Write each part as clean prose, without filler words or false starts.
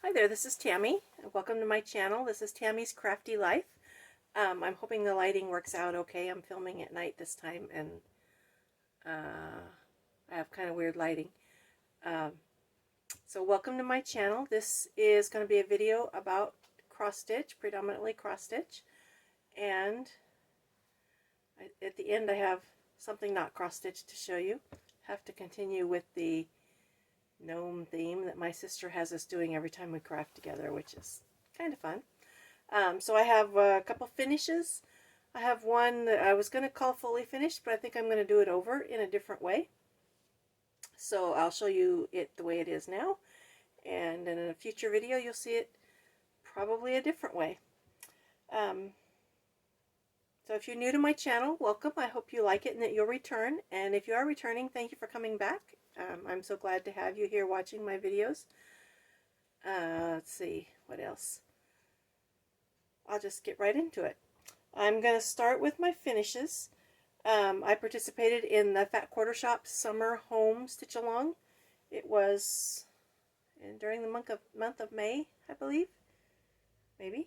Hi there, this is Tammy. Welcome to my channel. This is Tammy's Crafty Life. I'm hoping the lighting works out okay. I'm filming at night this time, and I have kind of weird lighting. So welcome to my channel. This is going to be a video about cross stitch, predominantly cross stitch. And at the end I have something not cross stitch to show you. Have to continue with the gnome theme that my sister has us doing every time we craft together, which is kind of fun. So I have a couple finishes. I have one that I was going to call fully finished, but I think I'm going to do it over in a different way. So I'll show you it the way it is now, and in a future video you'll see it probably a different way. So if you're new to my channel, welcome. I hope you like it and that you'll return. And if you are returning, thank you for coming back. I'm so glad to have you here watching my videos. Let's see, what else? I'll just get right into it. I'm going to start with my finishes. I participated in the Fat Quarter Shop Summer Home Stitch Along. It was during the month of May, I believe. Maybe.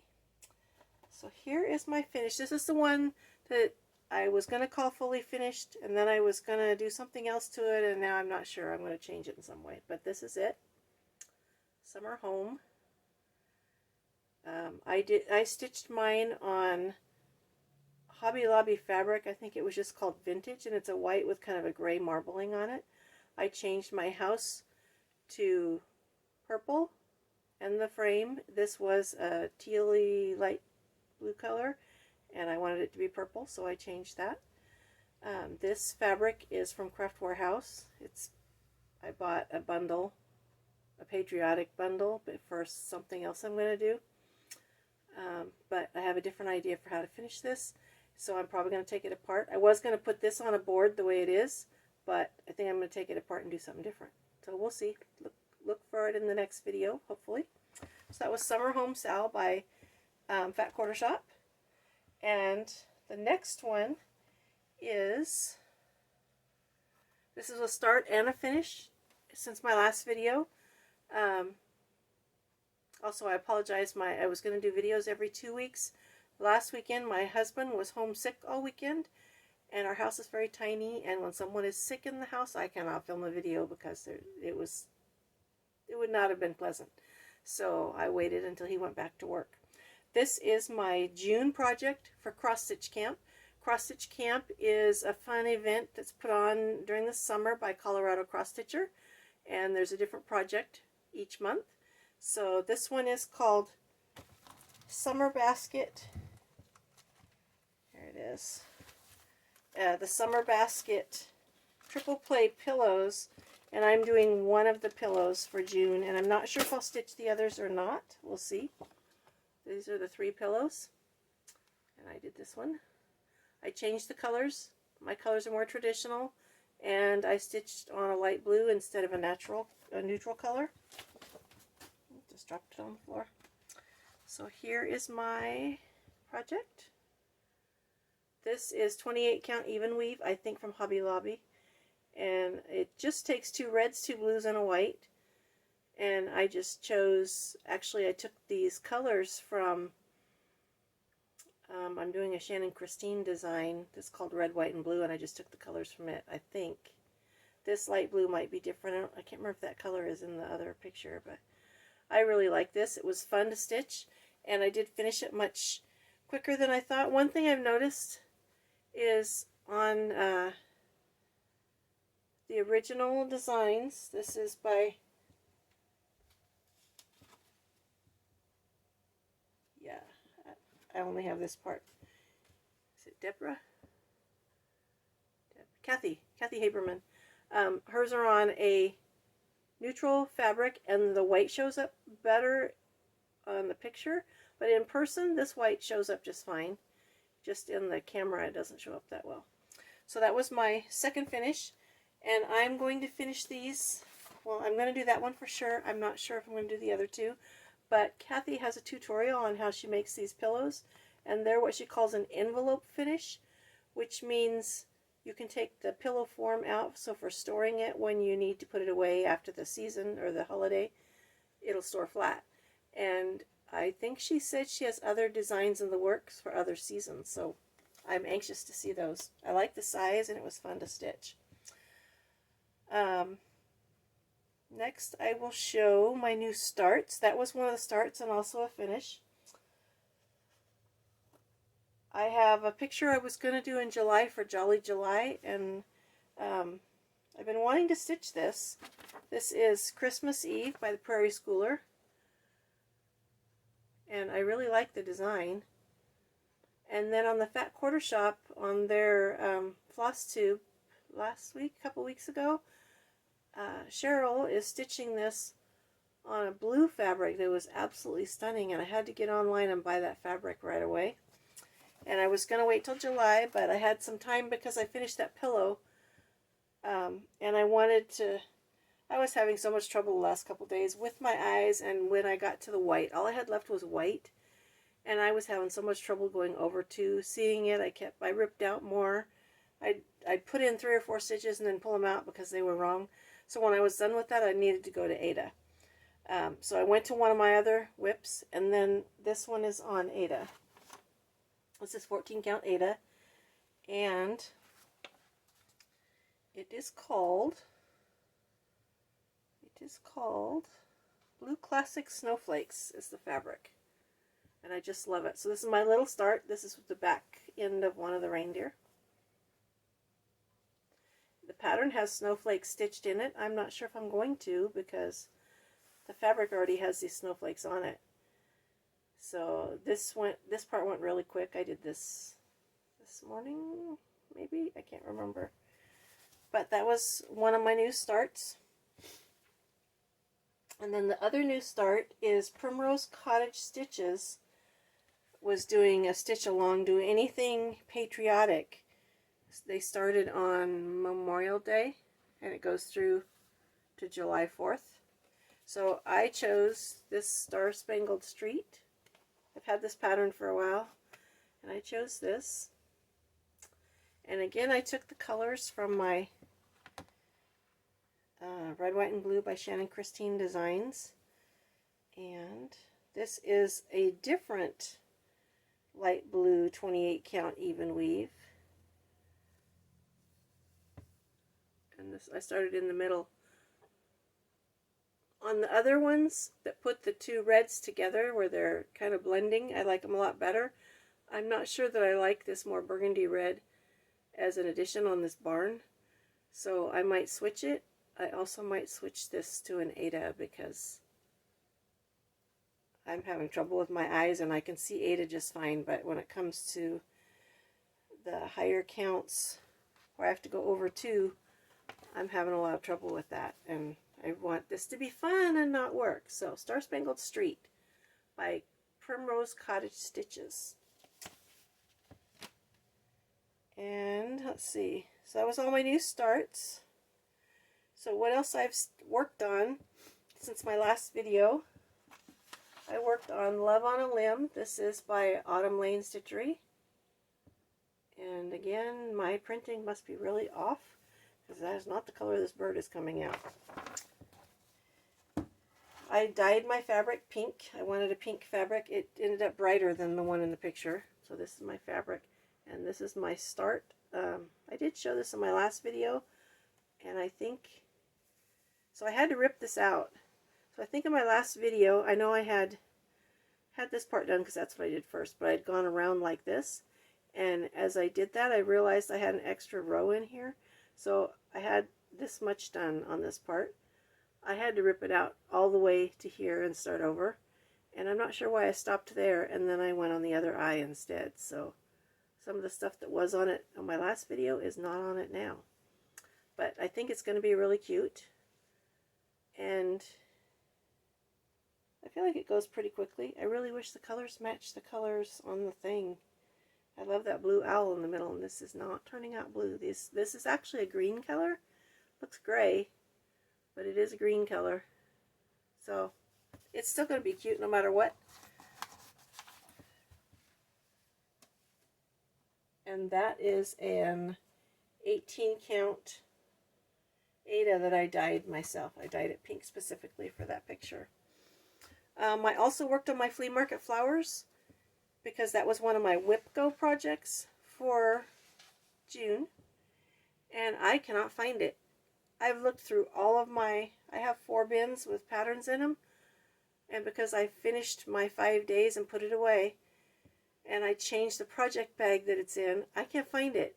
So here is my finish. This is the one that I was going to call fully finished, and then I was going to do something else to it, and now I'm not sure. I'm going to change it in some way. But this is it. Summer Home. I stitched mine on Hobby Lobby fabric. I think it was just called Vintage, and it's a white with kind of a gray marbling on it. I changed my house to purple and the frame. This was a tealy light blue color, and I wanted it to be purple, so I changed that. This fabric is from Craft Warehouse. I bought a bundle, a patriotic bundle, but for something else I'm going to do. But I have a different idea for how to finish this, so I'm probably going to take it apart. I was going to put this on a board the way it is, but I think I'm going to take it apart and do something different. So we'll see. Look for it in the next video, hopefully. So that was Summer Home Sal by Fat Quarter Shop. And the next one is, this is a start and a finish since my last video. Also, I apologize, I was going to do videos every 2 weeks. Last weekend my husband was homesick all weekend, and our house is very tiny, and when someone is sick in the house I cannot film a video because it would not have been pleasant. So I waited until he went back to work. This is my June project for Cross Stitch Camp. Cross Stitch Camp is a fun event that's put on during the summer by Colorado Cross Stitcher, and there's a different project each month. So this one is called Summer Basket. There it is. The Summer Basket triple play pillows, and I'm doing one of the pillows for June, and I'm not sure if I'll stitch the others or not. We'll see. These are the 3 pillows, and I did this one. I changed the colors. My colors are more traditional, and I stitched on a light blue instead of a neutral color. Just dropped it on the floor. So here is my project. This is 28 count even weave, I think from Hobby Lobby, and it just takes 2 reds, 2 blues, and a white. And I just chose, actually I took these colors from, I'm doing a Shannon Christine design that's called Red, White, and Blue, and I just took the colors from it. I think this light blue might be different. I can't remember if that color is in the other picture, but I really like this. It was fun to stitch, and I did finish it much quicker than I thought. One thing I've noticed is on the original designs, this is by, I only have this part. Is it Deborah? Kathy Haberman. Hers are on a neutral fabric, and the white shows up better on the picture, but in person this white shows up just fine. Just in the camera it doesn't show up that well. So that was my second finish, and I'm going to finish these. Well, I'm going to do that one for sure. I'm not sure if I'm going to do the other 2. But Kathy has a tutorial on how she makes these pillows, and they're what she calls an envelope finish, which means you can take the pillow form out, so for storing it when you need to put it away after the season or the holiday, it'll store flat. And I think she said she has other designs in the works for other seasons, so I'm anxious to see those. I like the size, and it was fun to stitch. Next, I will show my new starts. That was one of the starts and also a finish. I have a picture I was going to do in July for Jolly July, and I've been wanting to stitch this. This is Christmas Eve by the Prairie Schooler, and I really like the design. And then on the Fat Quarter Shop, on their Flosstube last week, a couple weeks ago, Cheryl is stitching this on a blue fabric that was absolutely stunning, and I had to get online and buy that fabric right away. And I was going to wait till July, but I had some time because I finished that pillow, and I was having so much trouble the last couple days with my eyes, and when I got to the white, all I had left was white, and I was having so much trouble going over to seeing it. I ripped out more. I'd put in 3 or 4 stitches and then pull them out because they were wrong. So when I was done with that, I needed to go to Ada. So I went to one of my other whips, and then this one is on Ada. This is 14 count Ada, and it is called Blue Classic Snowflakes is the fabric, and I just love it. So this is my little start. This is the back end of one of the reindeer. The pattern has snowflakes stitched in it. I'm not sure if I'm going to because the fabric already has these snowflakes on it. So this part went really quick. I did this morning, maybe, I can't remember. But that was one of my new starts. And then the other new start is Primrose Cottage Stitches was doing a stitch along, doing anything patriotic. They started on Memorial Day, and it goes through to July 4th. So I chose this Star Spangled Street. I've had this pattern for a while, and I chose this. And again, I took the colors from my Red, White, and Blue by Shannon Christine Designs. And this is a different light blue 28 count even weave. And this, I started in the middle. On the other ones that put the 2 reds together where they're kind of blending, I like them a lot better. I'm not sure that I like this more burgundy red as an addition on this barn, so I might switch it. I also might switch this to an Ada because I'm having trouble with my eyes, and I can see Ada just fine, but when it comes to the higher counts where I have to go over 2, I'm having a lot of trouble with that, and I want this to be fun and not work. So Star Spangled Street by Primrose Cottage Stitches. And let's see, so that was all my new starts. So what else I've worked on since my last video? I worked on Love on a Limb. This is by Autumn Lane Stitchery. And again, my printing must be really off, because that is not the color this bird is coming out. I dyed my fabric pink. I wanted a pink fabric. It ended up brighter than the one in the picture. So this is my fabric, and this is my start. I did show this in my last video, and I think, so I had to rip this out. So I think in my last video, I know I had this part done because that's what I did first, but I'd gone around like this, and as I did that, I realized I had an extra row in here. So I had this much done on this part. I had to rip it out all the way to here and start over, and I'm not sure why I stopped there, and then I went on the other eye instead. So some of the stuff that was on it on my last video is not on it now, but I think it's going to be really cute, and I feel like it goes pretty quickly. I really wish the colors match the colors on the thing. I love that blue owl in the middle, and this is not turning out blue. This is actually a green color. Looks gray, but it is a green color. So it's still going to be cute no matter what. And that is an 18 count Ada that I dyed myself. I dyed it pink specifically for that picture. I also worked on my flea market flowers because that was one of my Wipgo projects for June, and I cannot find it. I've looked through all of I have 4 bins with patterns in them, and because I finished my 5 days and put it away, and I changed the project bag that it's in, I can't find it.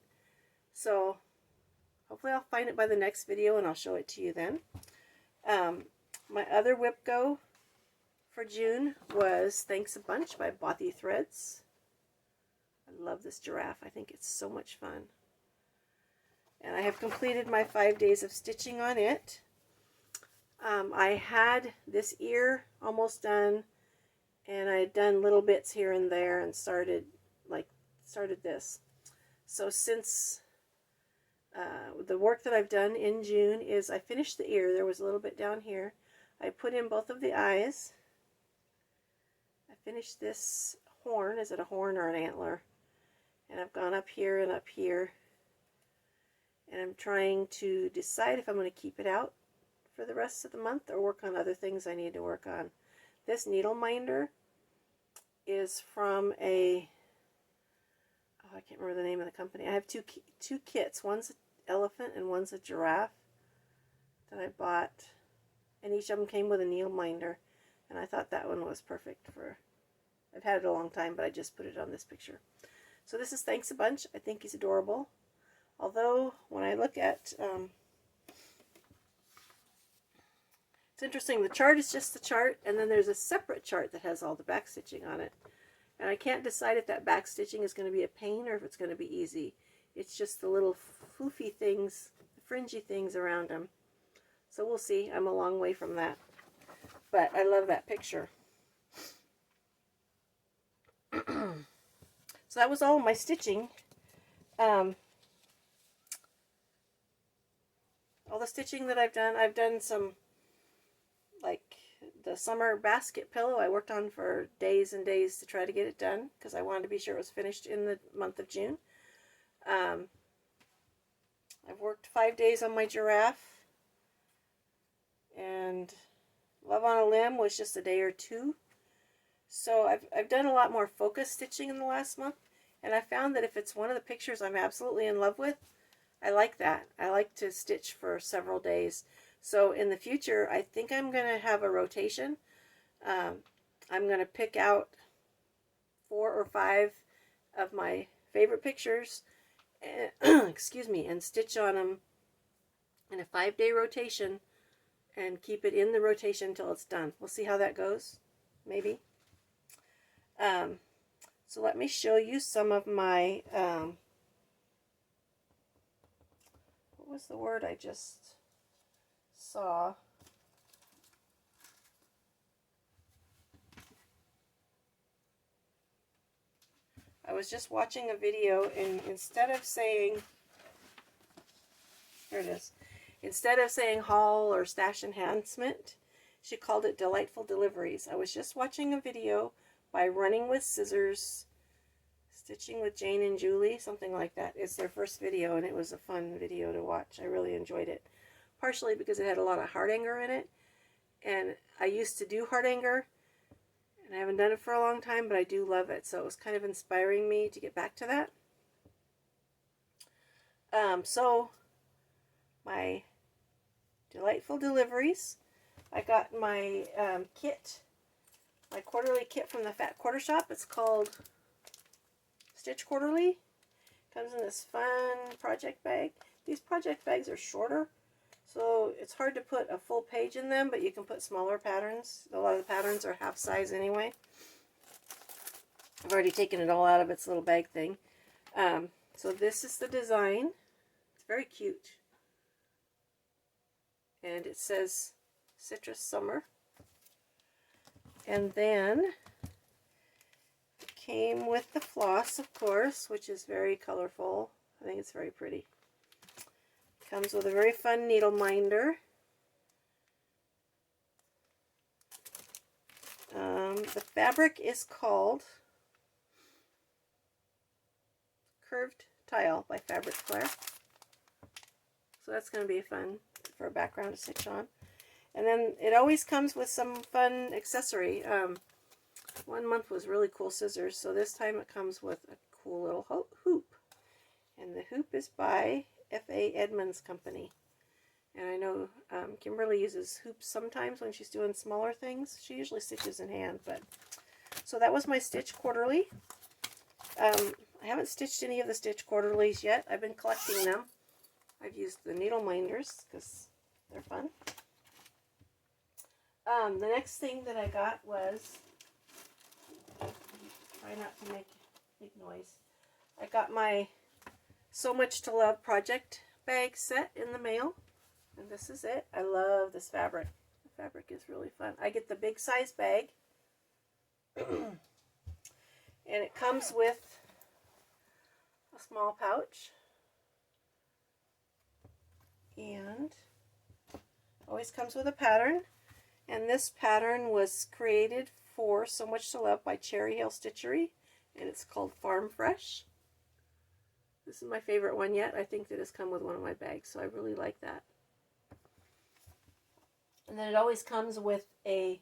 So hopefully I'll find it by the next video and I'll show it to you then. My other Wipgo for June was Thanks a Bunch by Bothy Threads. I love this giraffe. I think it's so much fun. And I have completed my 5 days of stitching on it. I had this ear almost done, and I had done little bits here and there and started this. So since the work that I've done in June is I finished the ear. There was a little bit down here. I put in both of the eyes. I finished this horn. Is it a horn or an antler? And I've gone up here and up here. And I'm trying to decide if I'm going to keep it out for the rest of the month or work on other things I need to work on. This needle minder is from I can't remember the name of the company. I have two kits. One's an elephant and one's a giraffe that I bought. And each of them came with a needle minder. And I thought that one was perfect for... I've had it a long time, but I just put it on this picture. So this is Thanks a Bunch. I think he's adorable. Although, when I look at... it's interesting. The chart is just the chart, and then there's a separate chart that has all the back stitching on it. And I can't decide if that back stitching is going to be a pain or if it's going to be easy. It's just the little floofy things, the fringy things around them. So we'll see. I'm a long way from that. But I love that picture. So that was all my stitching. All the stitching that I've done some, like the summer basket pillow I worked on for days and days to try to get it done because I wanted to be sure it was finished in the month of June. I've worked 5 days on my giraffe, and Love on a Limb was just a day or two. So I've done a lot more focus stitching in the last month, and I found that if it's one of the pictures I'm absolutely in love with, I like that. I like to stitch for several days. So in the future, I think I'm going to have a rotation. I'm going to pick out 4 or 5 of my favorite pictures, excuse me, and stitch on them in a 5-day rotation and keep it in the rotation until it's done. We'll see how that goes, maybe. So let me show you some of my, what was the word I just saw? I was just watching a video, and instead of saying, here it is, instead of saying haul or stash enhancement, she called it delightful deliveries. I was just watching a video by Running with Scissors, Stitching with Jane and Julie, something like that. It's their first video, and it was a fun video to watch. I really enjoyed it, partially because it had a lot of heart anger in it, and I used to do heart anger, and I haven't done it for a long time, but I do love it, so it was kind of inspiring me to get back to that. So my delightful deliveries, I got my kit, my quarterly kit from the Fat Quarter Shop. It's called Stitch Quarterly. Comes in this fun project bag. These project bags are shorter, so it's hard to put a full page in them, but you can put smaller patterns. A lot of the patterns are half size anyway. I've already taken it all out of its little bag thing. So this is the design. It's very cute. And it says Citrus Summer. And then it came with the floss, of course, which is very colorful. I think it's very pretty. It comes with a very fun needle minder. The fabric is called Curved Tile by Fabric Flare. So that's going to be fun for a background to stitch on. And then it always comes with some fun accessory. One month was really cool scissors, so this time it comes with a cool little hoop. And the hoop is by F.A. Edmonds Company. And I know Kimberly uses hoops sometimes when she's doing smaller things. She usually stitches in hand, but... So that was my Stitch Quarterly. I haven't stitched any of the Stitch Quarterlies yet. I've been collecting them. I've used the needle minders because they're fun. The next thing that I got was... Try not to make big noise. I got my So Much to Love project bag set in the mail. And this is it. I love this fabric. The fabric is really fun. I get the big size bag. And it comes with a small pouch. And always comes with a pattern. And this pattern was created for So Much to Love by Cherry Hill Stitchery. And it's called Farm Fresh. This is my favorite one yet. I think that has come with one of my bags, so I really like that. And then it always comes with a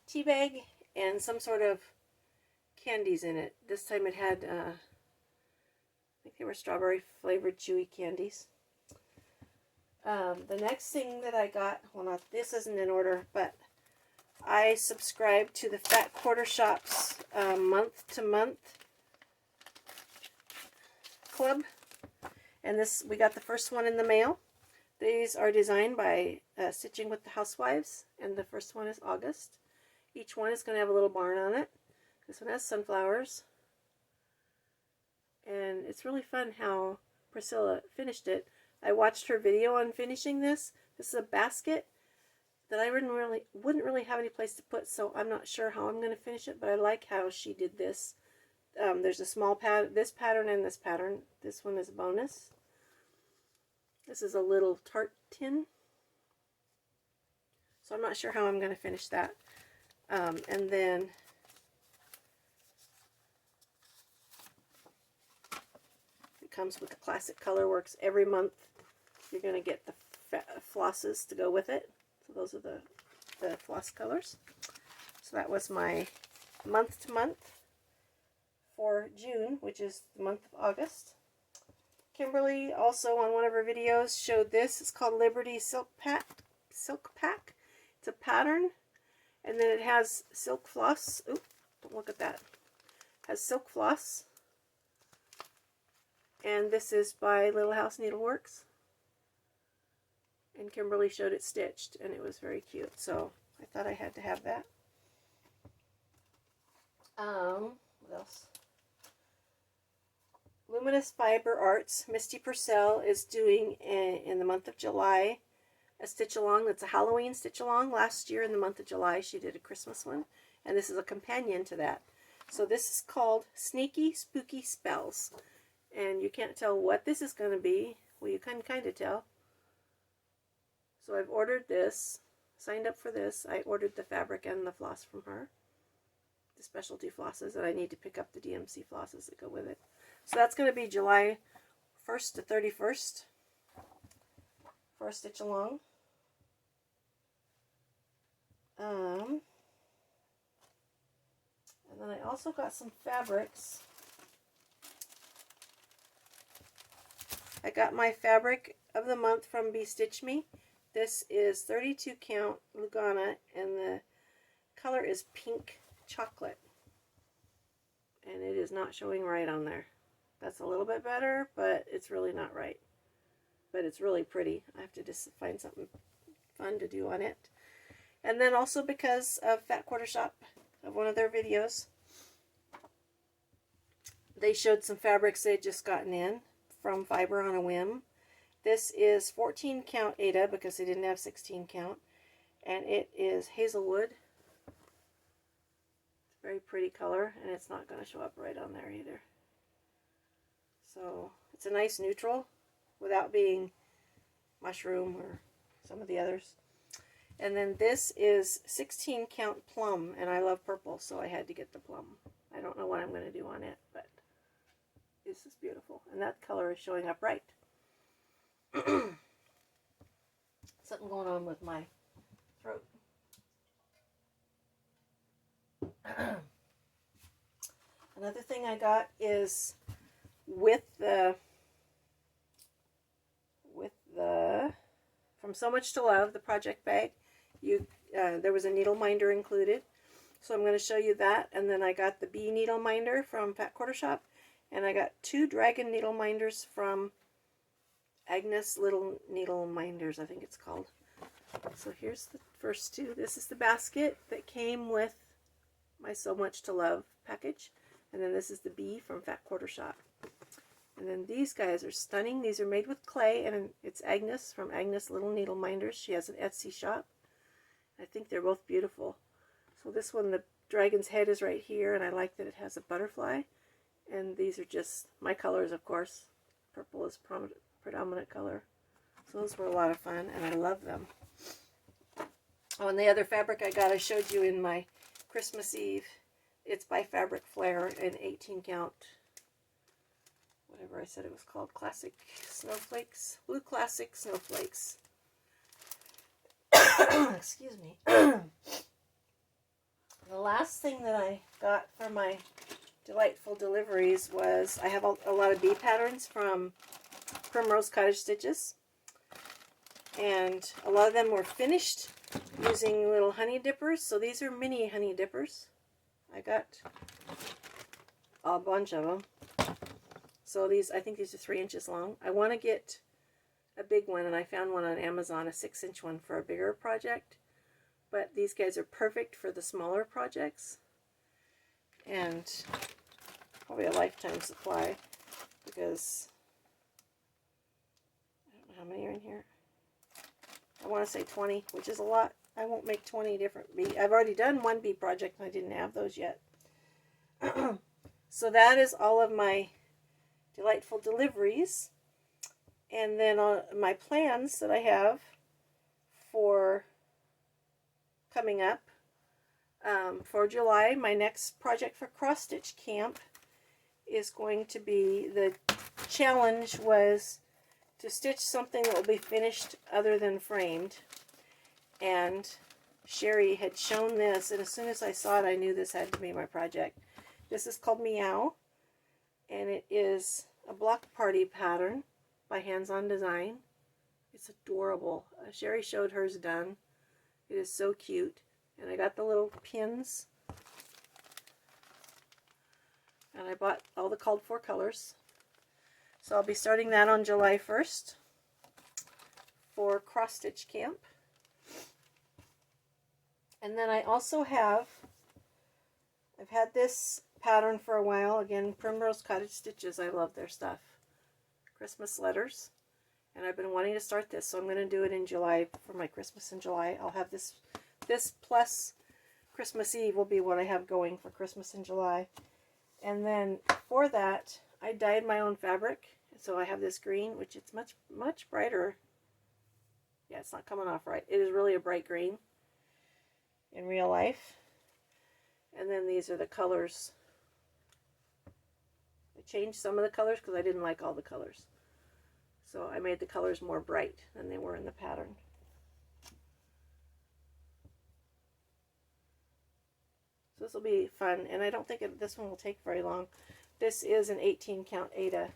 tea bag and some sort of candies in it. This time it had, I think they were strawberry flavored chewy candies. The next thing that I got, well, not this isn't in order, but I subscribe to the Fat Quarter Shop's month to month club, and this, we got the first one in the mail. These are designed by Stitching with the Housewives, and the first one is August. Each one is going to have a little barn on it. This one has sunflowers, and it's really fun how Priscilla finished it. I watched her video on finishing this. This is a basket that I wouldn't really have any place to put, so I'm not sure how I'm going to finish it, but I like how she did this. There's a small this pattern and this pattern. This one is a bonus. This is a little tart tin. So I'm not sure how I'm going to finish that. And then it comes with the Classic Colorworks. Every month you're going to get the flosses to go with it. So those are the floss colors. So that was my month to month for June, which is the month of August. Kimberly also on one of her videos showed this. It's called Liberty Silk Pack. It's a pattern, and then it has silk floss. Oop, don't look at that. It has silk floss, and this is by Little House Needleworks. And Kimberly showed it stitched, and it was very cute. So I thought I had to have that. What else? Luminous Fiber Arts, Misty Purcell is doing in the month of July a stitch along that's a Halloween stitch along. Last year in the month of July she did a Christmas one, and this is a companion to that. So this is called Sneaky Spooky Spells, and you can't tell what this is going to be. Well, you can kind of tell. So I've ordered this, signed up for this. I ordered the fabric and the floss from her, the specialty flosses, and I need to pick up the DMC flosses that go with it. So that's going to be July 1st to 31st for a stitch along. And then I also got some fabrics. I got my fabric of the month from Be Stitch Me. This is 32 count Lugana, and the color is pink chocolate. And it is not showing right on there. That's a little bit better, but it's really not right. But it's really pretty. I have to just find something fun to do on it. And then also because of Fat Quarter Shop, of one of their videos, they showed some fabrics they'd just gotten in from Fiber on a Whim. This is 14 count Ada because they didn't have 16 count. And it is Hazelwood. It's a very pretty color, and it's not going to show up right on there either. So it's a nice neutral without being mushroom or some of the others. And then this is 16 count plum, and I love purple, so I had to get the plum. I don't know what I'm going to do on it, but this is beautiful. And that color is showing up right. Something going on with my throat. Another thing I got is with the From So Much to Love, the project bag, there was a needle minder included. So I'm going to show you that. And then I got the bee needle minder from Fat Quarter Shop. And I got 2 dragon needle minders from Agnes Little Needle Minders, I think it's called. So here's the first 2. This is the basket that came with my So Much to Love package. And then this is the bee from Fat Quarter Shop. And then these guys are stunning. These are made with clay, and it's Agnes from Agnes Little Needle Minders. She has an Etsy shop. I think they're both beautiful. So this one, the dragon's head is right here, and I like that it has a butterfly. And these are just my colors, of course. Purple is predominant color. So those were a lot of fun, and I love them. Oh, and the other fabric I got, I showed you in my Christmas Eve. It's by Fabric Flair, an 18 count, whatever I said it was called, Classic Snowflakes, Blue Classic Snowflakes. Excuse me. The last thing that I got for my delightful deliveries was, I have a lot of bee patterns from Primrose Cottage Stitches, and a lot of them were finished using little honey dippers. So these are mini honey dippers. I got a bunch of them. So these, I think these are 3 inches long. I want to get a big one, and I found one on Amazon, a 6-inch one for a bigger project. But these guys are perfect for the smaller projects, and probably a lifetime supply, because I don't know how many are in here. I want to say 20, which is a lot. I won't make 20 different bee. I've already done one bee project, and I didn't have those yet. So that is all of my delightful deliveries. And then on my plans that I have for coming up for July, my next project for cross stitch camp is going to be, the challenge was to stitch something that will be finished other than framed. And Sherry had shown this, and as soon as I saw it, I knew this had to be my project. This is called Meow, and it is a block party pattern by Hands On Design. It's adorable. Sherry showed hers done. It is so cute. And I got the little pins, and I bought all the called for colors. So I'll be starting that on July 1st for cross stitch camp. And then I also have, I've had this pattern for a while. Again, Primrose Cottage Stitches. I love their stuff. Christmas letters. And I've been wanting to start this, so I'm going to do it in July for my Christmas in July. I'll have this plus Christmas Eve will be what I have going for Christmas in July. And then for that, I dyed my own fabric. So I have this green, which it's much brighter. Yeah, it's not coming off right. It is really a bright green in real life. And then these are the colors. I changed some of the colors because I didn't like all the colors. So I made the colors more bright than they were in the pattern. So this will be fun, and I don't think this one will take very long. This is an 18 count Aida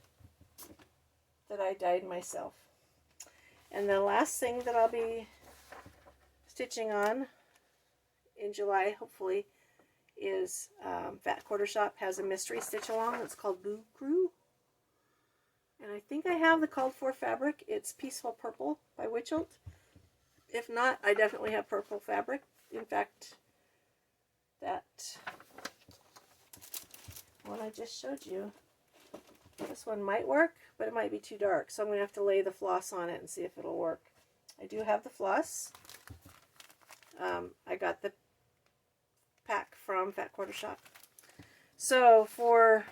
that I dyed myself. And the last thing that I'll be stitching on in July, hopefully, is Fat Quarter Shop has a mystery stitch along. It's called Boo Crew. And I think I have the called for fabric. It's Peaceful Purple by Witchelt. If not, I definitely have purple fabric. In fact, that one I just showed you, this one might work, but it might be too dark. So I'm going to have to lay the floss on it and see if it'll work. I do have the floss. I got the pack from Fat Quarter Shop. So for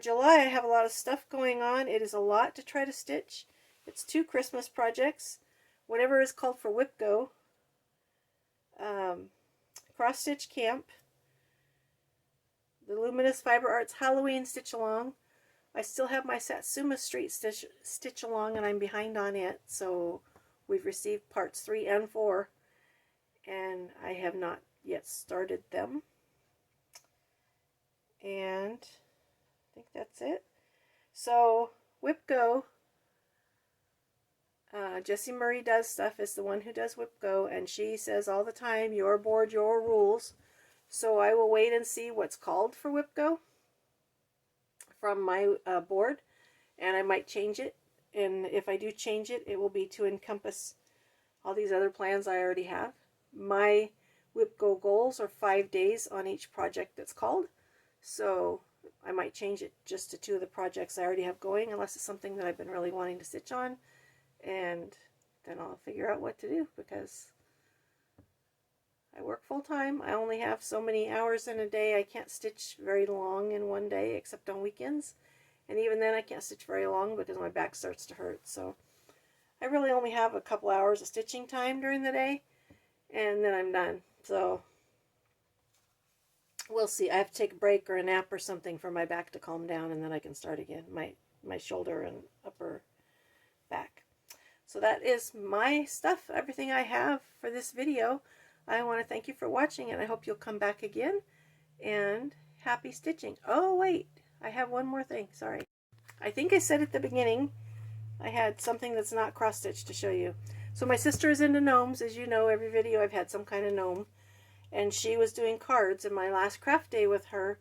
July, I have a lot of stuff going on. It is a lot to try to stitch. It's 2 Christmas projects. Whatever is called for Wipgo. Cross Stitch Camp. The Luminous Fiber Arts Halloween Stitch Along. I still have my Satsuma Street stitch along, and I'm behind on it. So We've received parts 3 and 4, and I have not yet started them. And I think that's it. So Wipgo, Jessie Murray does stuff, is the one who does Wipgo, and she says all the time, your board, your rules. So I will wait and see what's called for Wipgo from my board, and I might change it. And if I do change it, it will be to encompass all these other plans I already have. My Wipgo goals are 5 days on each project that's called, so I might change it just to 2 of the projects I already have going, unless it's something that I've been really wanting to stitch on, and then I'll figure out what to do, because I work full-time. I only have so many hours in a day. I can't stitch very long in one day, except on weekends, and even then I can't stitch very long because my back starts to hurt. So I really only have a couple hours of stitching time during the day, and then I'm done. So we'll see. I have to take a break or a nap or something for my back to calm down, and then I can start again. My shoulder and upper back. So that is my stuff, everything I have for this video. I want to thank you for watching, and I hope you'll come back again, and happy stitching. Oh wait, I have one more thing. Sorry. I think I said at the beginning I had something that's not cross-stitched to show you. So my sister is into gnomes. As you know, every video I've had some kind of gnome. And she was doing cards, and my last craft day with her,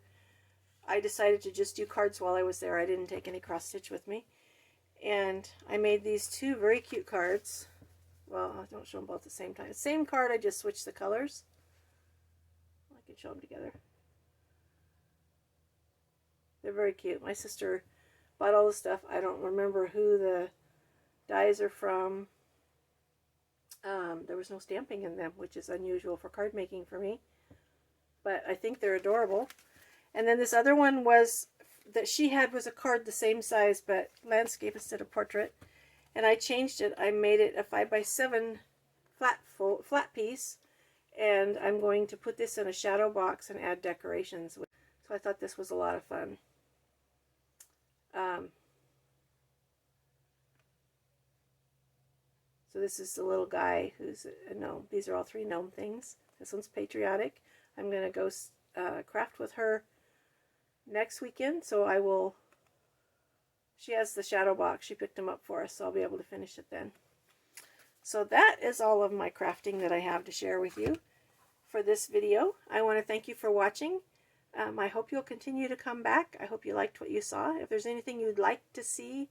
I decided to just do cards while I was there. I didn't take any cross-stitch with me. And I made these 2 very cute cards. Well, I don't show them both at the same time. Same card, I just switched the colors. I can show them together. They're very cute. My sister bought all the stuff. I don't remember who the dies are from. There was no stamping in them, which is unusual for card making for me. But I think they're adorable. And then this other one was that she had was a card the same size, but landscape instead of portrait. And I changed it. I made it a 5x7 flat piece, and I'm going to put this in a shadow box and add decorations. So I thought this was a lot of fun. So this is the little guy who's a gnome. These are all 3 gnome things. This one's patriotic. I'm going to go craft with her next weekend, so I will. She has the shadow box. She picked them up for us, so I'll be able to finish it then. So that is all of my crafting that I have to share with you for this video. I want to thank you for watching. I hope you'll continue to come back. I hope you liked what you saw. If there's anything you'd like to see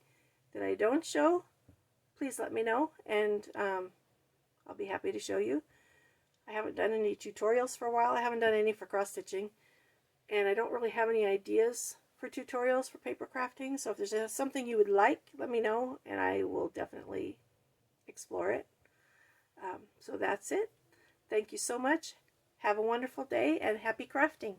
that I don't show, please let me know, and I'll be happy to show you. I haven't done any tutorials for a while. I haven't done any for cross-stitching, and I don't really have any ideas for tutorials for paper crafting. So if there's something you would like, let me know, and I will definitely explore it. So that's it. Thank you so much. Have a wonderful day, and happy crafting.